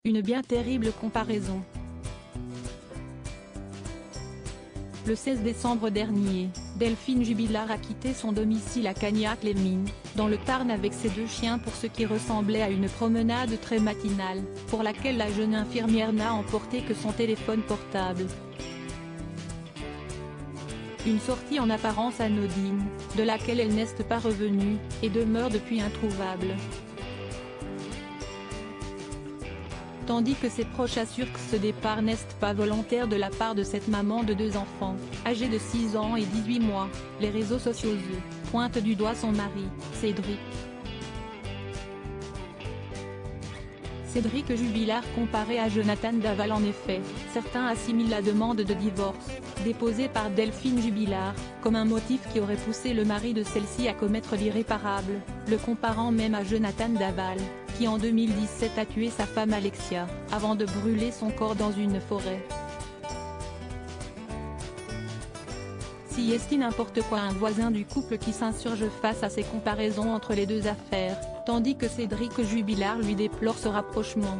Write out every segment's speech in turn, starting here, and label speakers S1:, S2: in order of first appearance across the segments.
S1: Une bien terrible comparaison. Le 16 décembre dernier, Delphine Jubilard a quitté son domicile à Cagnac-les-Mines, dans le Tarn avec ses 2 chiens pour ce qui ressemblait à une promenade très matinale, pour laquelle la jeune infirmière n'a emporté que son téléphone portable. Une sortie en apparence anodine, de laquelle elle n'est pas revenue, et demeure depuis introuvable. Tandis que ses proches assurent que ce départ n'est pas volontaire de la part de cette maman de 2 enfants, âgés de 6 ans et 18 mois, les réseaux sociaux pointent du doigt son mari, Cédric. Cédric Jubilard comparé à Jonathan Daval. En effet, certains assimilent la demande de divorce, déposée par Delphine Jubilard, comme un motif qui aurait poussé le mari de celle-ci à commettre l'irréparable, le comparant même à Jonathan Daval, qui en 2017 a tué sa femme Alexia, avant de brûler son corps dans une forêt. Si est n'importe quoi un voisin du couple qui s'insurge face à ces comparaisons entre les 2 affaires, tandis que Cédric Jubilard lui déplore ce rapprochement.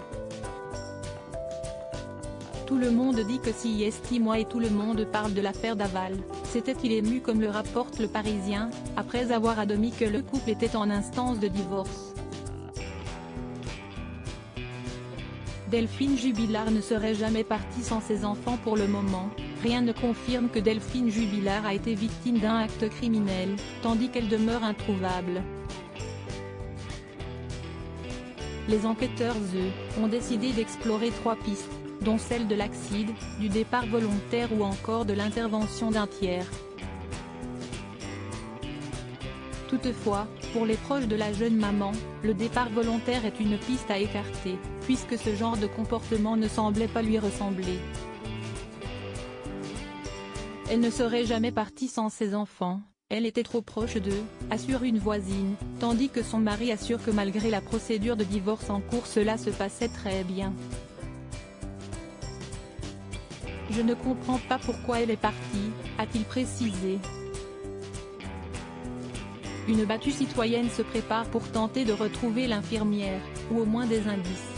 S1: Tout le monde dit que si est moi et tout le monde parle de l'affaire Daval, c'était-il ému comme le rapporte Le Parisien, après avoir admis que le couple était en instance de divorce. Delphine Jubilard ne serait jamais partie sans ses enfants pour le moment. Rien ne confirme que Delphine Jubilard a été victime d'un acte criminel, tandis qu'elle demeure introuvable. Les enquêteurs, ont décidé d'explorer 3 pistes, dont celle de l'accident, du départ volontaire ou encore de l'intervention d'un tiers. Toutefois, pour les proches de la jeune maman, le départ volontaire est une piste à écarter, puisque ce genre de comportement ne semblait pas lui ressembler. Elle ne serait jamais partie sans ses enfants, elle était trop proche d'eux, assure une voisine, tandis que son mari assure que malgré la procédure de divorce en cours cela se passait très bien. Je ne comprends pas pourquoi elle est partie, a-t-il précisé. Une battue citoyenne se prépare pour tenter de retrouver l'infirmière, ou au moins des indices.